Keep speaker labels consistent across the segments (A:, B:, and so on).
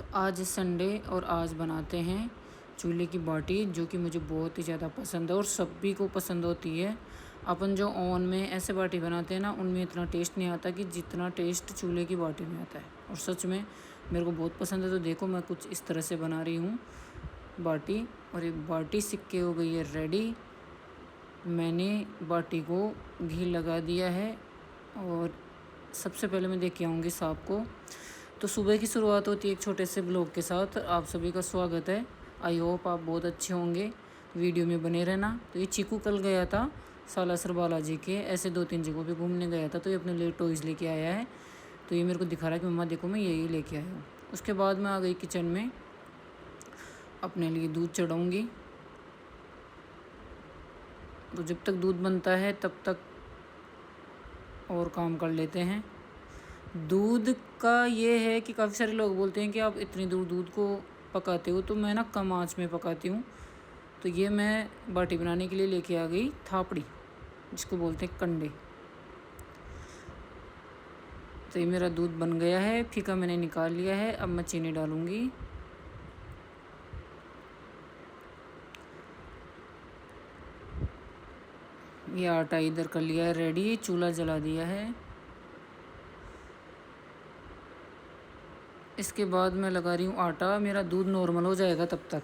A: आज संडे और आज बनाते हैं चूल्हे की बाटी, जो कि मुझे बहुत ही ज़्यादा पसंद है और सभी को पसंद होती है। अपन जो ओवन में ऐसे बाटी बनाते हैं ना, उनमें इतना टेस्ट नहीं आता कि जितना टेस्ट चूल्हे की बाटी में आता है। और सच में मेरे को बहुत पसंद है। तो देखो, मैं कुछ इस तरह से बना रही हूँ बाटी। और एक बाटी सिक्के हो गई है रेडी। मैंने बाटी को घी लगा दिया है और सबसे पहले मैं देख के आऊँगी साहब को। तो सुबह की शुरुआत होती है एक छोटे से ब्लॉग के साथ। आप सभी का स्वागत है। आई होप आप बहुत अच्छे होंगे, वीडियो में बने रहना। तो ये चीकू कल गया था सालासर बालाजी के, ऐसे 2-3 जगहों पे घूमने गया था। तो ये अपने लिए टॉयज़ लेके आया है। तो ये मेरे को दिखा रहा है कि मम्मा देखो, मैं यही लेके आया हूँ। उसके बाद मैं आ गई किचन में, अपने लिए दूध चढ़ाऊँगी। तो जब तक दूध बनता है तब तक और काम कर लेते हैं। दूध का ये है कि काफ़ी सारे लोग बोलते हैं कि आप इतनी दूर दूध को पकाते हो। तो मैं ना कम आंच में पकाती हूँ। तो ये मैं बाटी बनाने के लिए लेके आ गई थापड़ी, जिसको बोलते हैं कंडे। तो ये मेरा दूध बन गया है, फीका मैंने निकाल लिया है। अब मैं चीनी डालूँगी। ये आटा इधर कर लिया है रेडी, चूल्हा जला दिया है। इसके बाद मैं लगा रही हूँ आटा। मेरा दूध नॉर्मल हो जाएगा तब तक,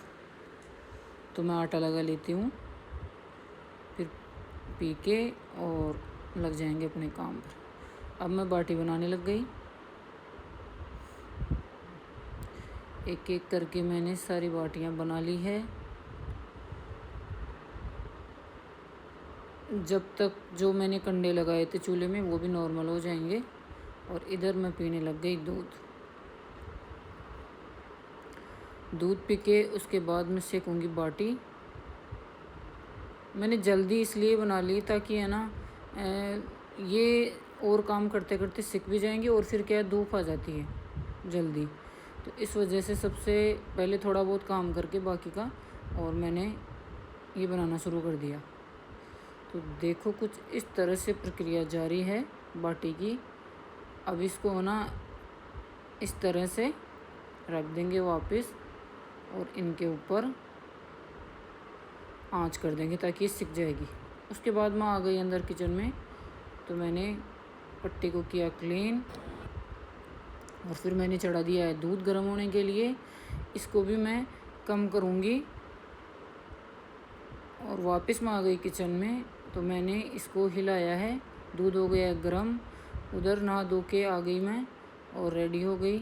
A: तो मैं आटा लगा लेती हूँ। फिर पी के और लग जाएंगे अपने काम पर। अब मैं बाटी बनाने लग गई। एक एक करके मैंने सारी बाटियाँ बना ली है। जब तक जो मैंने कंडे लगाए थे चूल्हे में वो भी नॉर्मल हो जाएंगे। और इधर मैं पीने लग गई दूध पी के उसके बाद मैं सेकूँगी बाटी। मैंने जल्दी इसलिए बना ली ताकि है ना, ये और काम करते करते सीख भी जाएंगे। और फिर क्या है, धूप आ जाती है जल्दी। तो इस वजह से सबसे पहले थोड़ा बहुत काम करके बाकी का और मैंने ये बनाना शुरू कर दिया। तो देखो, कुछ इस तरह से प्रक्रिया जारी है बाटी की। अब इसको ना इस तरह से रख देंगे वापस और इनके ऊपर आंच कर देंगे ताकि ये सिक जाएगी। उसके बाद मैं आ गई अंदर किचन में। तो मैंने पट्टी को किया क्लीन और फिर मैंने चढ़ा दिया है दूध गर्म होने के लिए। इसको भी मैं कम करूँगी। और वापस मैं आ गई किचन में। तो मैंने इसको हिलाया है, दूध हो गया गर्म। उधर नहा धो के आ गई मैं और रेडी हो गई।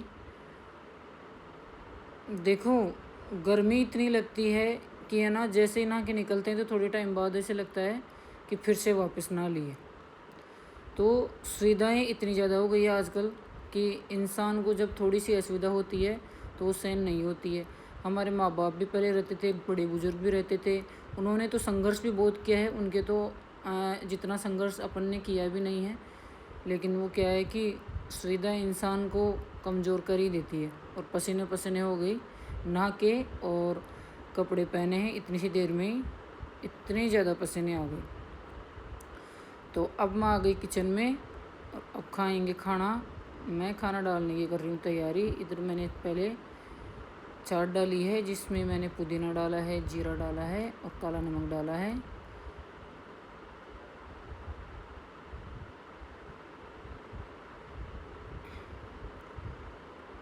A: देखो, गर्मी इतनी लगती है कि है ना, जैसे ही नहा के निकलते हैं तो थोड़े टाइम बाद ऐसे लगता है कि फिर से वापस नहा लिए। तो सुविधाएं इतनी ज़्यादा हो गई है आजकल कि इंसान को जब थोड़ी सी असुविधा होती है तो वो सहन नहीं होती है। हमारे माँ बाप भी पहले रहते थे, बड़े बुजुर्ग भी रहते थे, उन्होंने तो संघर्ष भी बहुत किया है। उनके तो जितना संघर्ष अपन ने किया भी नहीं है। लेकिन वो क्या है कि सुविधा इंसान को कमज़ोर कर ही देती है। और पसीने पसीने हो गई नहा के और कपड़े पहने हैं इतनी सी देर में ही, इतने ज़्यादा पसीने आ गए। तो अब मैं आ गई किचन में और अब खाएंगे खाना। मैं खाना डालने की कर रही हूँ तैयारी। इधर मैंने पहले चाट डाली है, जिसमें मैंने पुदीना डाला है, जीरा डाला है और काला नमक डाला है।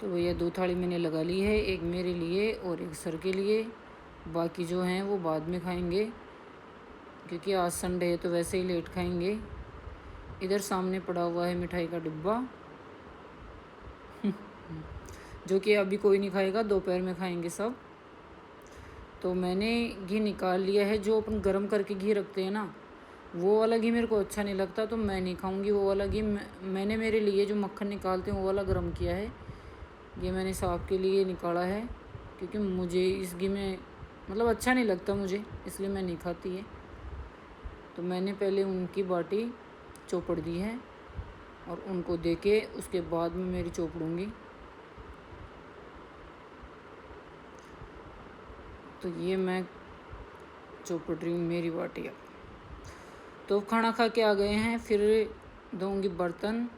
A: तो भैया 2 थाली मैंने लगा ली है, एक मेरे लिए और एक सर के लिए। बाकी जो हैं वो बाद में खाएंगे, क्योंकि आज संडे है तो वैसे ही लेट खाएंगे। इधर सामने पड़ा हुआ है मिठाई का डिब्बा जो कि अभी कोई नहीं खाएगा, दोपहर में खाएंगे सब। तो मैंने घी निकाल लिया है। जो अपन गरम करके घी रखते हैं ना, वो वाला घी मेरे को अच्छा नहीं लगता, तो मैं नहीं खाऊंगी वो वाला घी। मैंने मेरे लिए जो मक्खन निकालते हैं वो वाला गरम किया है। ये मैंने साहब के लिए निकाला है, क्योंकि मुझे इस घी में मतलब अच्छा नहीं लगता मुझे, इसलिए मैं नहीं खाती है। तो मैंने पहले उनकी बाटी चौपड़ दी है और उनको दे के उसके बाद में मेरी चौपड़ूँगी। तो ये मैं चौपड़ रही हूँ मेरी बाटी। अब तो खाना खा के आ गए हैं, फिर धोऊंगी बर्तन।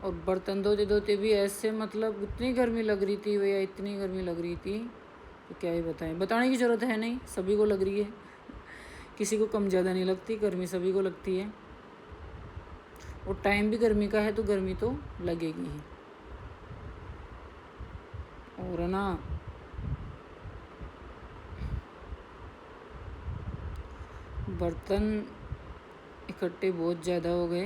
A: और बर्तन धोते धोते भी ऐसे मतलब इतनी गर्मी लग रही थी भैया, इतनी गर्मी लग रही थी तो क्या ही बताएं। बताने की ज़रूरत है नहीं, सभी को लग रही है, किसी को कम ज़्यादा नहीं लगती, गर्मी सभी को लगती है। और टाइम भी गर्मी का है तो गर्मी तो लगेगी ही। और है ना बर्तन इकट्ठे बहुत ज़्यादा हो गए।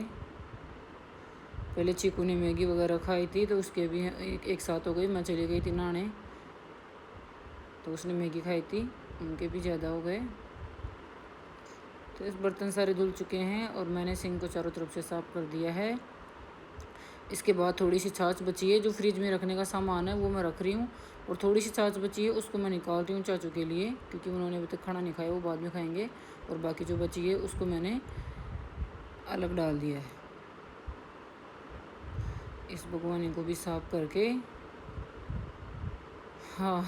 A: पहले चीकू ने मैगी वगैरह खाई थी तो उसके भी एक साथ हो गई। मैं चली गई थी नहाने तो उसने मैगी खाई थी, उनके भी ज़्यादा हो गए। तो इस बर्तन सारे धुल चुके हैं और मैंने सिंक को चारों तरफ से साफ़ कर दिया है। इसके बाद थोड़ी सी छाछ बची है, जो फ्रिज में रखने का सामान है वो मैं रख रही हूँ। और थोड़ी सी छाछ बची है उसको मैं निकाल रही हूँ चाचू के लिए, क्योंकि उन्होंने अभी तक खाना नहीं खाया, वो बाद में खाएंगे। और बाकी जो बची है उसको मैंने अलग डाल दिया है। इस भगवानी को भी साफ करके, हाँ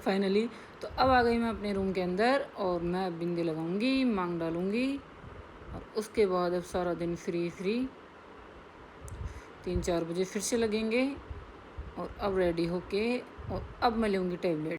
A: फाइनली तो अब आ गई मैं अपने रूम के अंदर और मैं अब बिंदी लगाऊंगी, मांग डालूंगी और उसके बाद अब सारा दिन फ्री 3-4 बजे फिर से लगेंगे। और अब रेडी होके और अब मैं लूँगी टैबलेट।